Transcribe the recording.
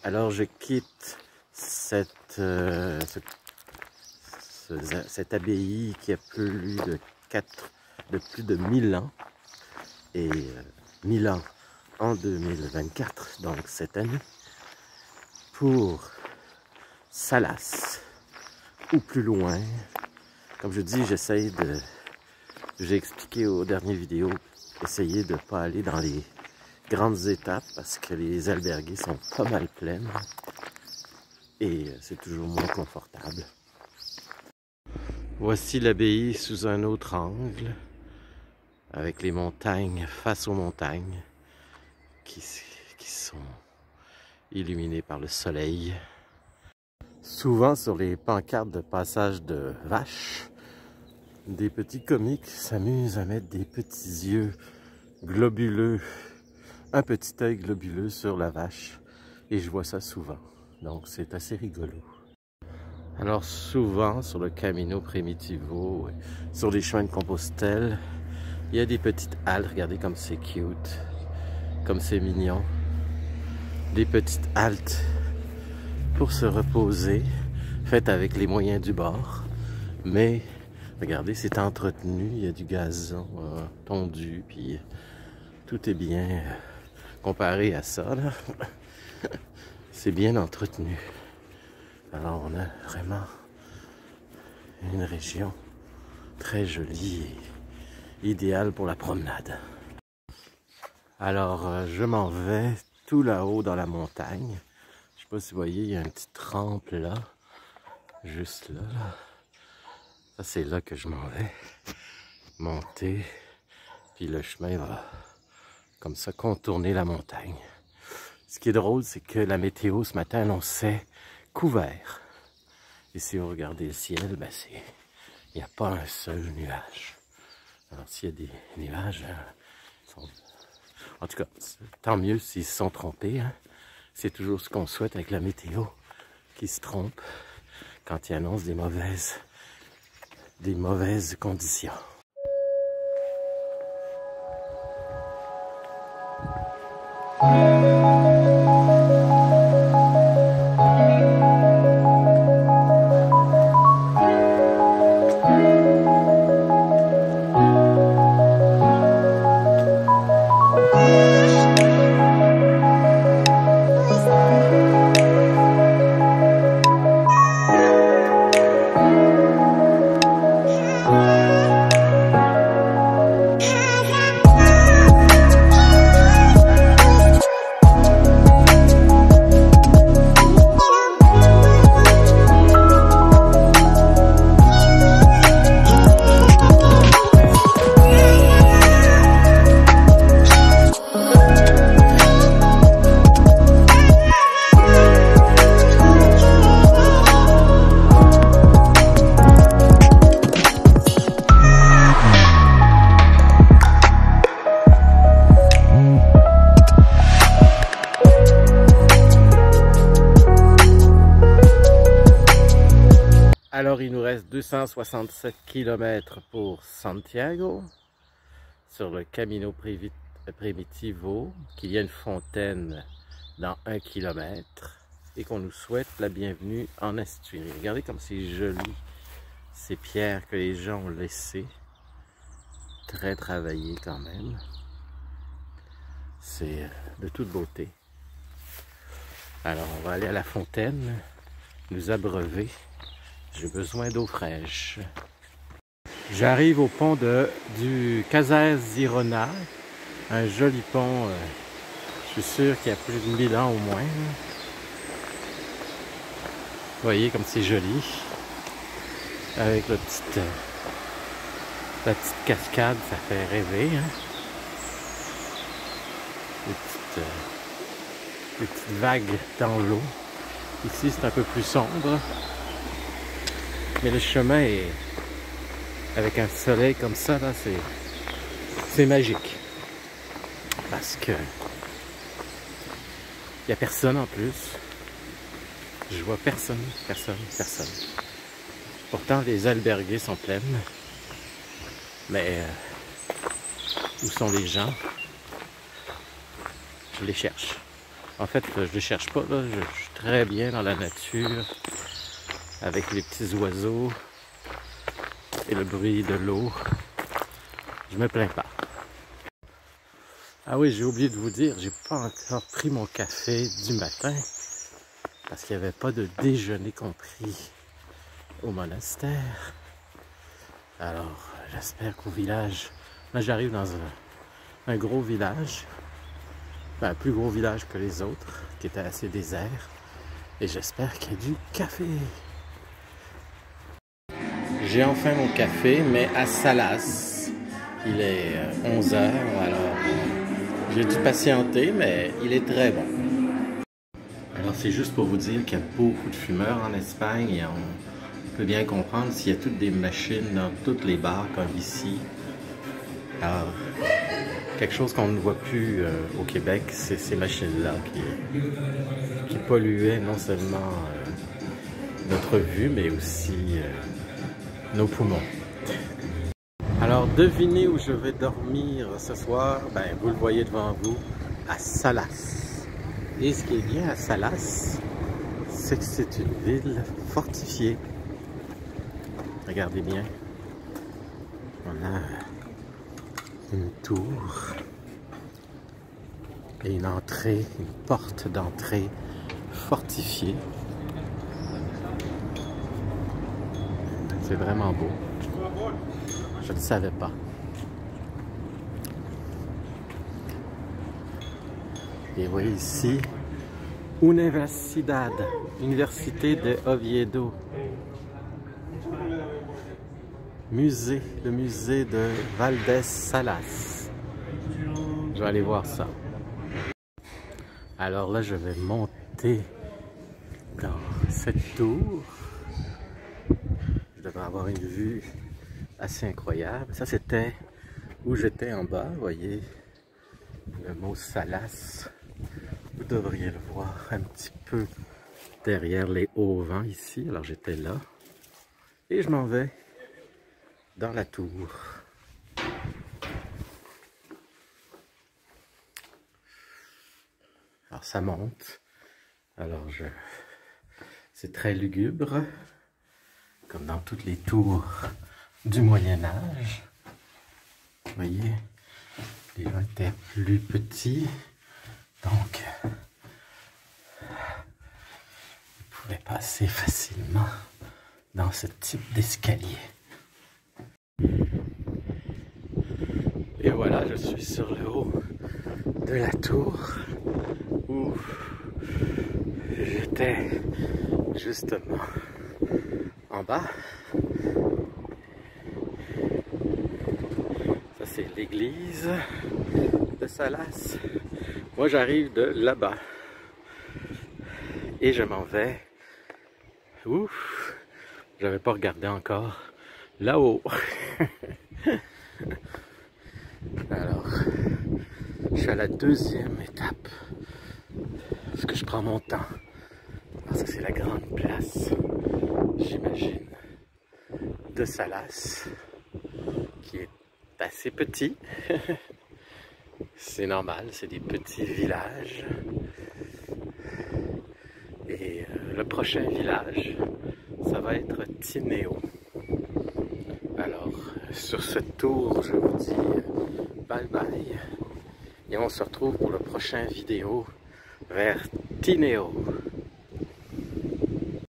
Alors je quitte cette abbaye qui a plus de 1000 ans, et 1000 ans en 2024, donc cette année, pour Salas, ou plus loin. Comme je dis, j'ai expliqué aux dernières vidéos, essayer de ne pas aller dans les grandes étapes parce que les albergues sont pas mal pleines et c'est toujours moins confortable. Voici l'abbaye sous un autre angle, avec les montagnes face aux montagnes qui sont illuminées par le soleil. Souvent sur les pancartes de passage de vaches, des petits comiques s'amusent à mettre des petits yeux globuleux, un petit œil globuleux sur la vache, et je vois ça souvent, donc c'est assez rigolo. Alors souvent sur le Camino Primitivo, sur les chemins de Compostelle, il y a des petites haltes. Regardez comme c'est cute, comme c'est mignon, des petites haltes pour se reposer, faites avec les moyens du bord, mais regardez, c'est entretenu, il y a du gazon tondu, puis tout est bien comparé à ça, là. C'est bien entretenu. Alors on a vraiment une région très jolie et idéale pour la promenade. Alors je m'en vais tout là-haut dans la montagne. Je sais pas si vous voyez, il y a une petite rampe là, juste là. Ça c'est là que je m'en vais monter, puis le chemin va comme ça contourner la montagne. Ce qui est drôle, c'est que la météo ce matin annonçait couvert. Et si vous regardez le ciel, ben il n'y a pas un seul nuage. Alors s'il y a des nuages, en tout cas, tant mieux s'ils se sont trompés, hein. C'est toujours ce qu'on souhaite avec la météo, qui se trompe quand il annonce des mauvaises conditions. Alors il nous reste 267 km pour Santiago, sur le Camino Primitivo, qu'il y a une fontaine dans 1 km et qu'on nous souhaite la bienvenue en Asturie. Regardez comme c'est joli, ces pierres que les gens ont laissées, très travaillées quand même. C'est de toute beauté. Alors on va aller à la fontaine, nous abreuver. J'ai besoin d'eau fraîche. J'arrive au pont du Casas Zirona, un joli pont, je suis sûr qu'il y a plus de 1000 ans au moins. Vous voyez comme c'est joli, avec la petite cascade, ça fait rêver, hein? Les petites vagues dans l'eau. Ici c'est un peu plus sombre. Mais le chemin est, avec un soleil comme ça, là, c'est magique. Parce que il n'y a personne en plus. Je vois personne. Pourtant, les albergues sont pleines. Mais où sont les gens? Je les cherche. En fait, je les cherche pas, là. Je suis très bien dans la nature, avec les petits oiseaux et le bruit de l'eau. Je me plains pas. Ah oui, j'ai oublié de vous dire, j'ai pas encore pris mon café du matin parce qu'il n'y avait pas de déjeuner compris au monastère. Alors, j'espère qu'au village, là j'arrive dans un gros village, un plus gros village que les autres, qui était assez désert, et j'espère qu'il y a du café. J'ai enfin mon café, mais à Salas. Il est 11 h, alors j'ai dû patienter, mais il est très bon. Alors c'est juste pour vous dire qu'il y a beaucoup de fumeurs en Espagne et on peut bien comprendre s'il y a toutes des machines dans toutes les bars comme ici. Alors, quelque chose qu'on ne voit plus au Québec, c'est ces machines-là qui polluaient non seulement notre vue, mais aussi nos poumons. Alors, devinez où je vais dormir ce soir. Ben, vous le voyez devant vous, à Salas. Et ce qui est bien à Salas, c'est que c'est une ville fortifiée. Regardez bien. On a une tour et une entrée, une porte d'entrée fortifiée. C'est vraiment beau. Je ne savais pas. Et vous voyez ici, Universidad, Université de Oviedo. Musée, le musée de Valdez Salas. Je vais aller voir ça. Alors là, je vais monter dans cette tour. Je devrais avoir une vue assez incroyable. Ça, c'était où j'étais en bas. Vous voyez le mot Salas. Vous devriez le voir un petit peu derrière les hauts vents ici. Alors j'étais là. Et je m'en vais dans la tour. Alors ça monte. Alors c'est très lugubre, comme dans toutes les tours du Moyen-Âge. Vous voyez, les gens étaient plus petits, donc ils pouvaient passer facilement dans ce type d'escalier. Et voilà, je suis sur le haut de la tour où j'étais justement en bas. Ça, c'est l'église de Salas. Moi, j'arrive de là-bas et je m'en vais. Ouf! J'avais pas regardé encore là-haut. Alors, je suis à la deuxième étape parce que je prends mon temps, parce que c'est la grande place, j'imagine, de Salas, qui est assez petit. C'est normal, c'est des petits villages. Et le prochain village, ça va être Tineo. Alors, sur cette tour, je vous dis bye bye. Et on se retrouve pour le prochain vidéo vers Tineo.